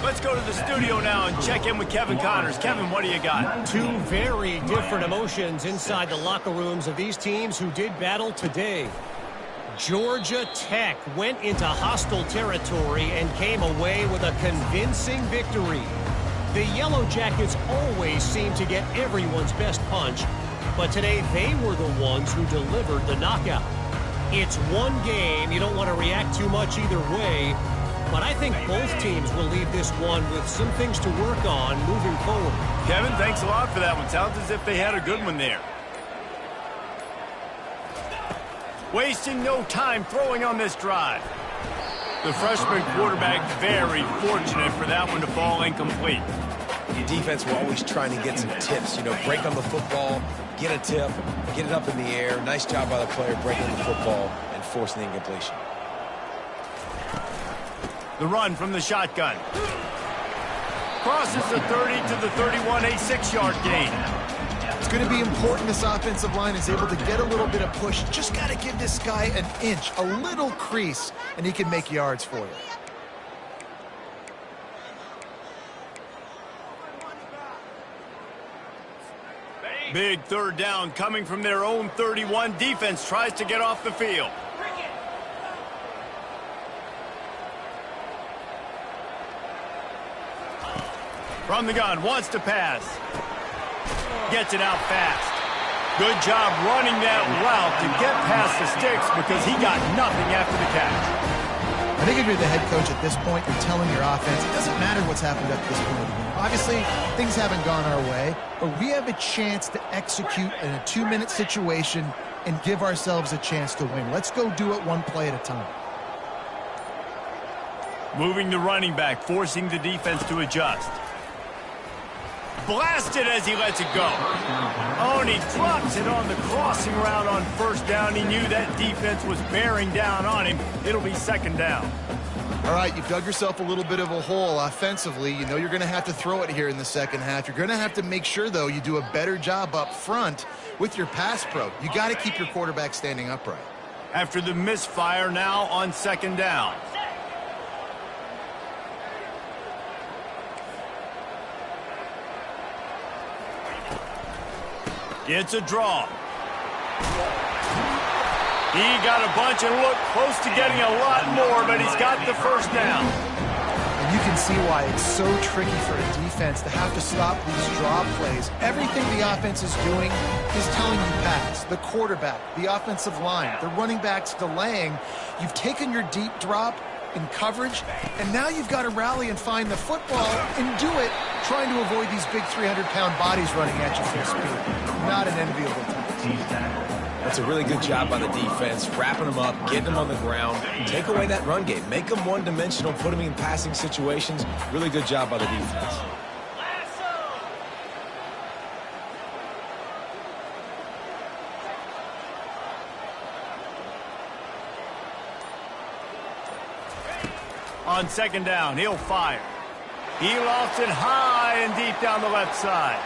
Let's go to the studio now and check in with Kevin Connors. Kevin, what do you got? 2 very different emotions inside the locker rooms of these teams who did battle today. Georgia Tech went into hostile territory and came away with a convincing victory. The Yellow Jackets always seem to get everyone's best punch, but today they were the ones who delivered the knockout. It's one game. You don't want to react too much either way, but I think both teams will leave this one with some things to work on moving forward. Kevin, thanks a lot for that one. Sounds as if they had a good one there. Wasting no time throwing on this drive. The freshman quarterback very fortunate for that one to fall incomplete. The defense were always trying to get some tips. You know, break on the football, get a tip, get it up in the air. Nice job by the player breaking the football and forcing the incompletion. The run from the shotgun. Crosses the 30 to the 31, a 6-yard gain. It's going to be important this offensive line is able to get a little bit of push. Just got to give this guy an inch, a little crease, and he can make yards for you. Big third down coming from their own 31. Defense tries to get off the field. From the gun, wants to pass. Gets it out fast. Good job running that route to get past the sticks because he got nothing after the catch. I think if you're the head coach at this point, you're telling your offense, it doesn't matter what's happened up to this point of the game. Obviously, things haven't gone our way, but we have a chance to execute in a 2-minute situation and give ourselves a chance to win. Let's go do it one play at a time. Moving the running back, forcing the defense to adjust. Blasted as he lets it go. Oh, and he drops it on the crossing route on first down. He knew that defense was bearing down on him. It'll be second down. All right, you've dug yourself a little bit of a hole offensively. You know you're going to have to throw it here in the second half. You're going to have to make sure, though, you do a better job up front with your pass pro. You got to keep your quarterback standing upright. After the misfire, now on second down. It's a draw. He got a bunch and looked close to getting a lot more, but he's got the first down. And you can see why it's so tricky for a defense to have to stop these draw plays. Everything the offense is doing is telling you pass. The quarterback, the offensive line, the running backs delaying. You've taken your deep drop in coverage, and now you've got to rally and find the football and do it trying to avoid these big 300-pound bodies running at you full speed. Not an enviable task. That's a really good job by the defense, wrapping them up, getting them on the ground, take away that run game, make them one-dimensional, put them in passing situations. Really good job by the defense. On second down, he'll fire. He lofts it high and deep down the left side.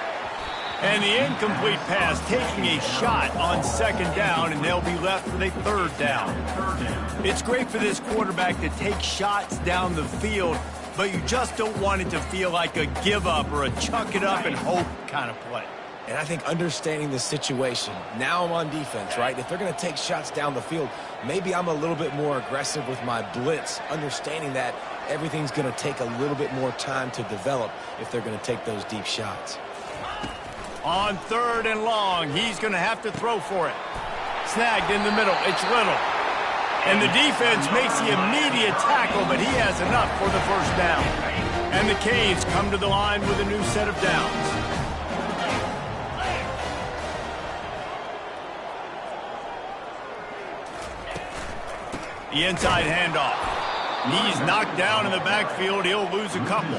And the incomplete pass taking a shot on second down, and they'll be left with a third down. It's great for this quarterback to take shots down the field, but you just don't want it to feel like a give up or a chuck it up and hope kind of play. And I think understanding the situation, now I'm on defense, right? If they're going to take shots down the field, maybe I'm a little bit more aggressive with my blitz, understanding that everything's going to take a little bit more time to develop if they're going to take those deep shots. On third and long, he's going to have to throw for it. Snagged in the middle, it's Little. And the defense makes the immediate tackle, but he has enough for the first down. And the Canes come to the line with a new set of downs. The inside handoff. He's knocked down in the backfield. He'll lose a couple.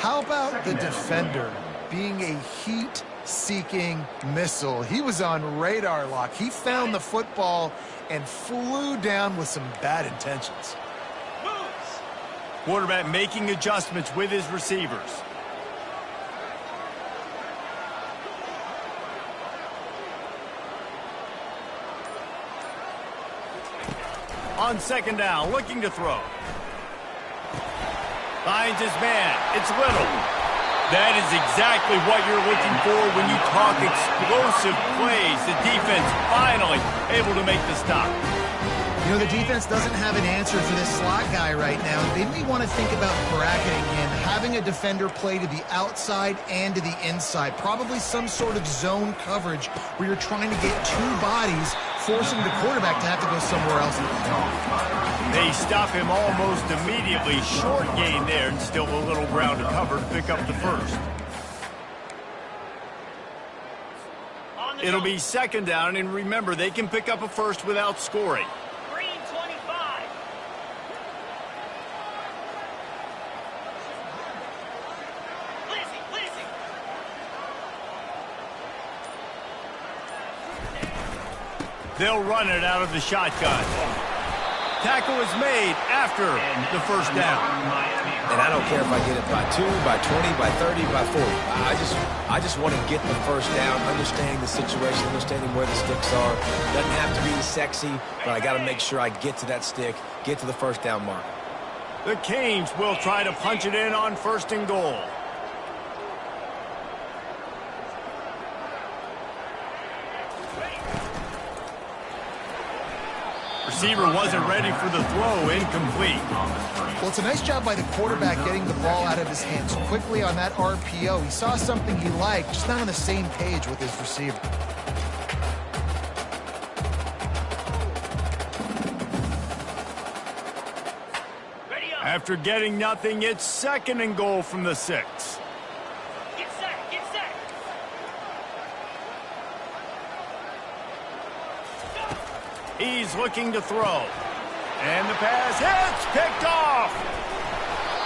How about the defender being a heat-seeking missile? He was on radar lock. He found the football and flew down with some bad intentions. Quarterback making adjustments with his receivers. On second down, looking to throw. Finds his man. It's Little. That is exactly what you're looking for when you talk explosive plays. The defense finally able to make the stop. You know, the defense doesn't have an answer for this slot guy right now. They may want to think about bracketing him, having a defender play to the outside and to the inside. Probably some sort of zone coverage where you're trying to get two bodies, forcing the quarterback to have to go somewhere else. They stop him almost immediately. Short gain there, and still a little ground to cover to pick up the first. It'll be second down, and remember, they can pick up a first without scoring. Green 25. Lizzie. They'll run it out of the shotgun. Tackle is made after the first down. And I don't care if I get it by 2, by 20, by 30, by 40. I just want to get the first down, understanding the situation, understanding where the sticks are. Doesn't have to be sexy, but I got to make sure I get to that stick, get to the first down mark. The Canes will try to punch it in on first and goal. Receiver wasn't ready for the throw, incomplete. Well, it's a nice job by the quarterback getting the ball out of his hands quickly on that RPO. He saw something he liked, just not on the same page with his receiver. After getting nothing, it's second and goal from the 6. Get set. He's looking to throw. And the pass hits, picked off.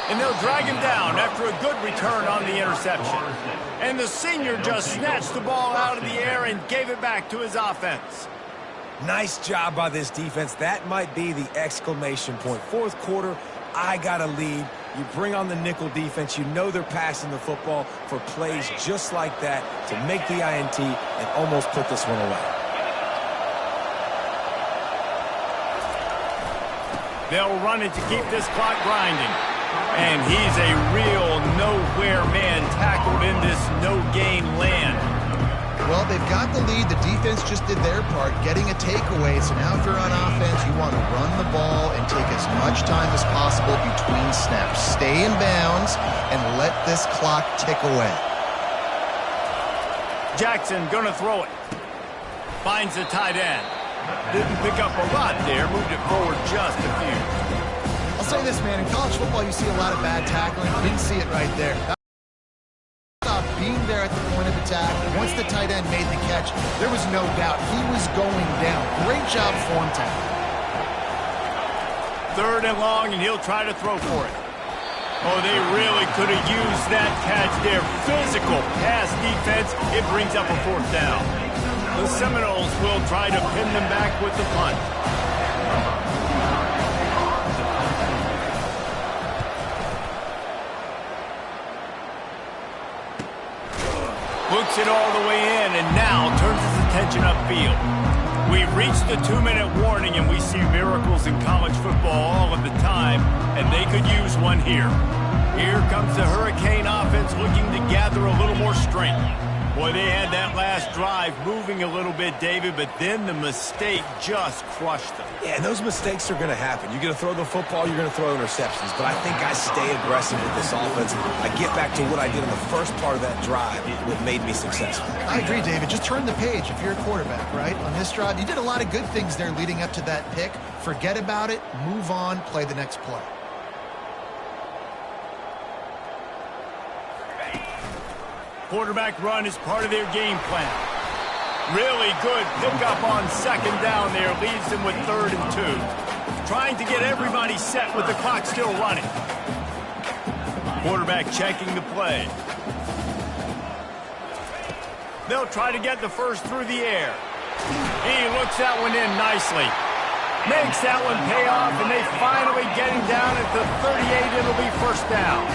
And they'll drag him down after a good return on the interception. And the senior just snatched the ball out of the air and gave it back to his offense. Nice job by this defense. That might be the exclamation point. Fourth quarter, I got a lead. You bring on the nickel defense. You know they're passing the football for plays just like that to make the INT and almost put this one away. They'll run it to keep this clock grinding. And he's a real nowhere man tackled in this no-gain land. Well, they've got the lead. The defense just did their part, getting a takeaway. So now if you're on offense, you want to run the ball and take as much time as possible between snaps. Stay in bounds and let this clock tick away. Jackson gonna throw it. Finds the tight end. Didn't pick up a lot there. Moved it forward just a few. I'll say this, man. In college football, you see a lot of bad tackling. You didn't see it right there. Being there at the point of attack, once the tight end made the catch, there was no doubt he was going down. Great job form tackle. Third and long, and he'll try to throw for it. Oh, they really could have used that catch there. Physical pass defense. It brings up a fourth down. The Seminoles will try to pin them back with the punt. Books it all the way in, and now turns his attention upfield. We've reached the 2-minute warning, and we see miracles in college football all of the time, and they could use one here. Here comes the Hurricane offense looking to gather a little more strength. Boy, they had that last drive moving a little bit, David, but then the mistake just crushed them. Yeah, and those mistakes are going to happen. You're going to throw the football, you're going to throw interceptions. But I think I stay aggressive with this offense. I get back to what I did in the first part of that drive, what made me successful. I agree, David. Just turn the page if you're a quarterback, right? On this drive, you did a lot of good things there leading up to that pick. Forget about it, move on, play the next play. Quarterback run is part of their game plan. Really good pickup on second down there. Leaves them with 3rd and 2. Trying to get everybody set with the clock still running. Quarterback checking the play. They'll try to get the first through the air. He looks that one in nicely. Makes that one pay off, and they finally get him down at the 38. It'll be first down.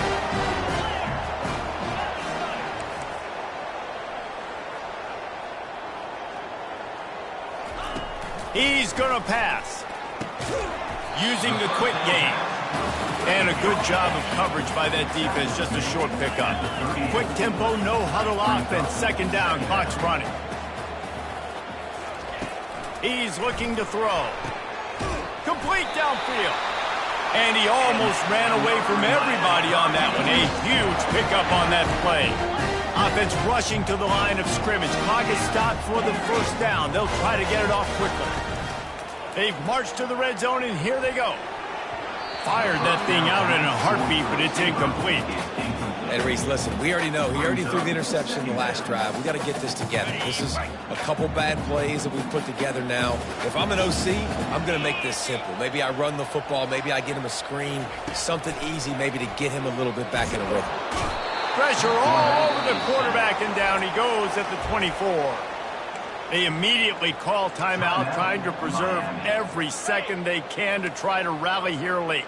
He's going to pass. Using the quick game. And a good job of coverage by that defense. Just a short pickup. Quick tempo, no huddle offense. Second down, clock's running. He's looking to throw. complete downfield. And he almost ran away from everybody on that one. A huge pickup on that play. Offense rushing to the line of scrimmage. Clock is stopped for the first down. They'll try to get it off quickly. They've marched to the red zone, and here they go. Fired that thing out in a heartbeat, but it's incomplete. And Reese, listen, we already know. He already threw the interception in the last drive. We got to get this together. This is a couple bad plays that we've put together now. If I'm an OC, I'm going to make this simple. Maybe I run the football. Maybe I get him a screen. Something easy maybe to get him a little bit back in a rhythm. Pressure all over the quarterback, and down he goes at the 24. They immediately call timeout, trying to preserve every second they can to try to rally here late.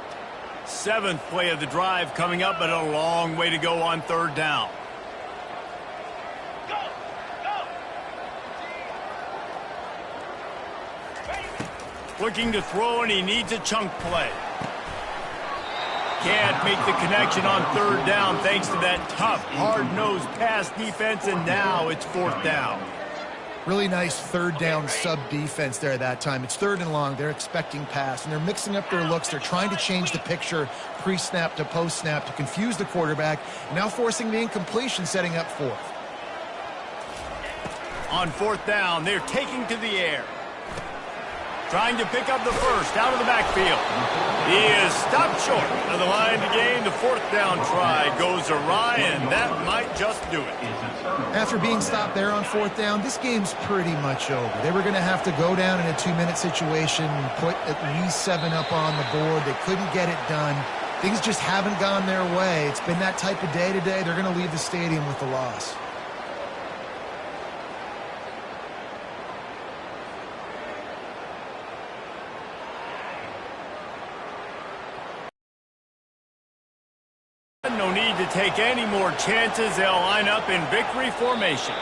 7th play of the drive coming up, but a long way to go on 3rd down. Go! Go! Looking to throw, and he needs a chunk play. Can't make the connection on 3rd down thanks to that tough, hard-nosed pass defense, and now it's 4th down. Really nice 3rd down sub-defense there that time. It's 3rd and long. They're expecting pass, and they're mixing up their looks. They're trying to change the picture pre-snap to post-snap to confuse the quarterback, now forcing the incompletion, setting up 4th. On 4th down, they're taking to the air. Trying to pick up the first out of the backfield. He is stopped short of the line to gain. The 4th down try goes awry, and that might just do it. After being stopped there on 4th down, this game's pretty much over. They were going to have to go down in a 2-minute situation and put at least 7 up on the board. They couldn't get it done. Things just haven't gone their way. It's been that type of day today. They're going to leave the stadium with the loss. No need to take any more chances. They'll line up in victory formation.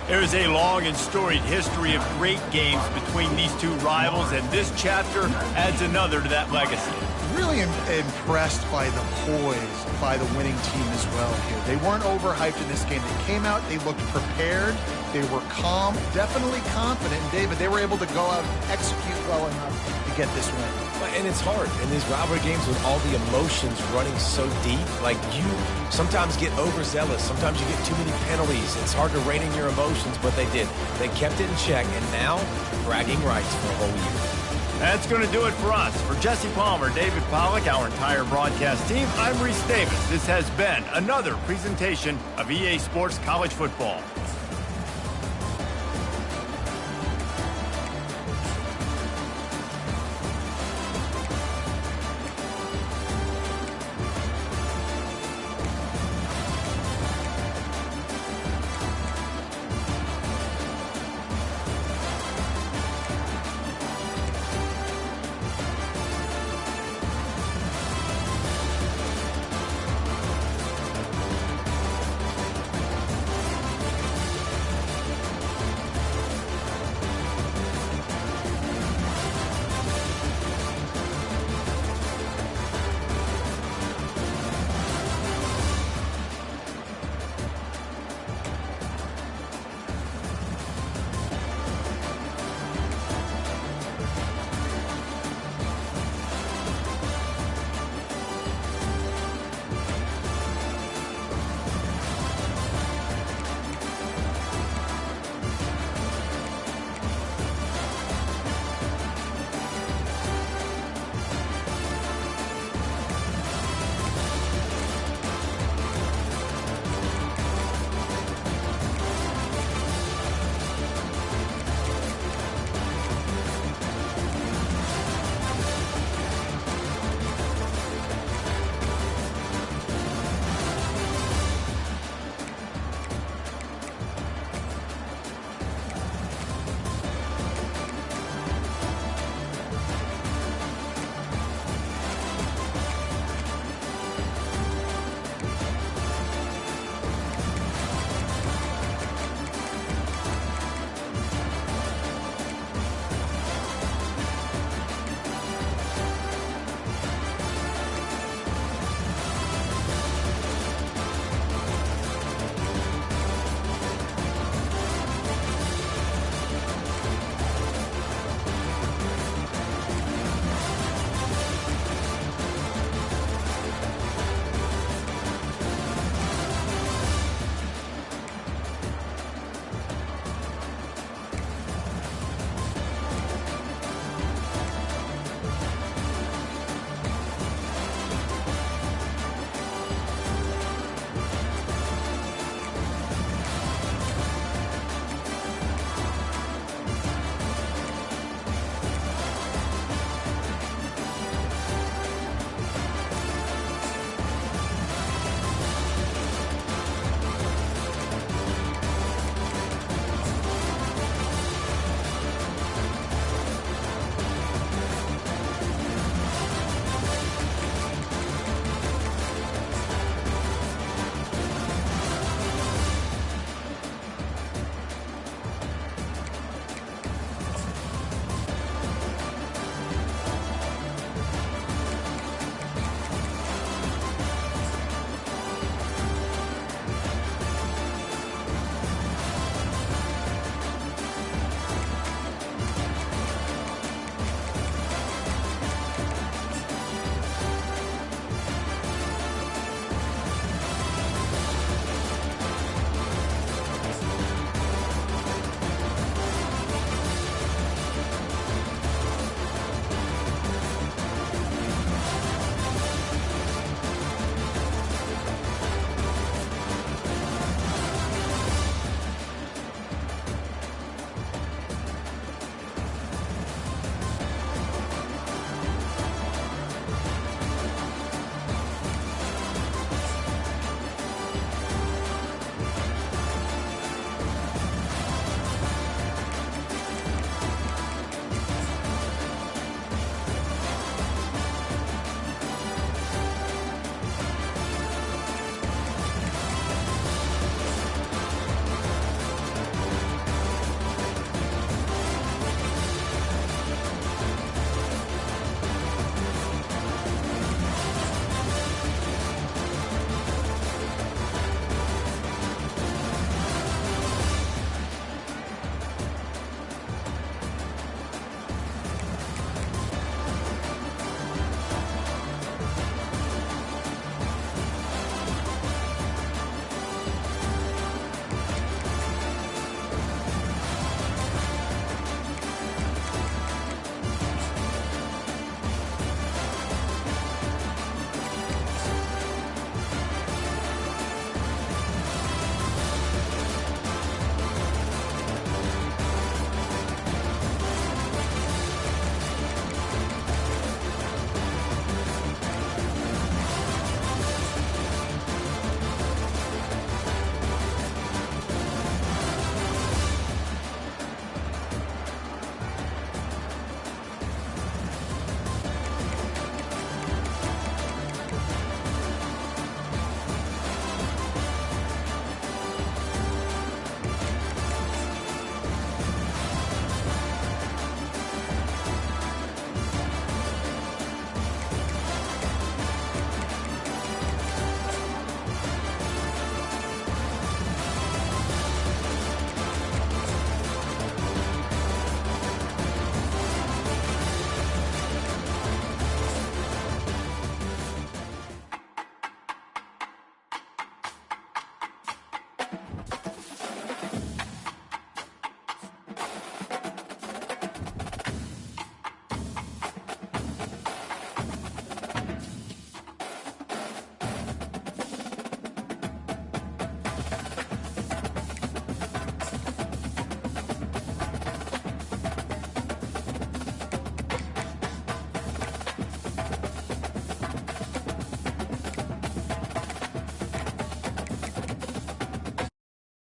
There is a long and storied history of great games between these two rivals, and this chapter adds another to that legacy. Really impressed by the poise by the winning team as well here. They weren't overhyped in this game. They came out, they looked prepared, they were calm, definitely confident. And David, they were able to go out and execute well enough to get this win. And it's hard in these rivalry games with all the emotions running so deep. Like, you sometimes get overzealous. Sometimes you get too many penalties. It's hard to rein in your emotions, but they did. They kept it in check, and now bragging rights for a whole year. That's going to do it for us. For Jesse Palmer, David Pollack, our entire broadcast team, I'm Reese Davis. This has been another presentation of EA Sports College Football.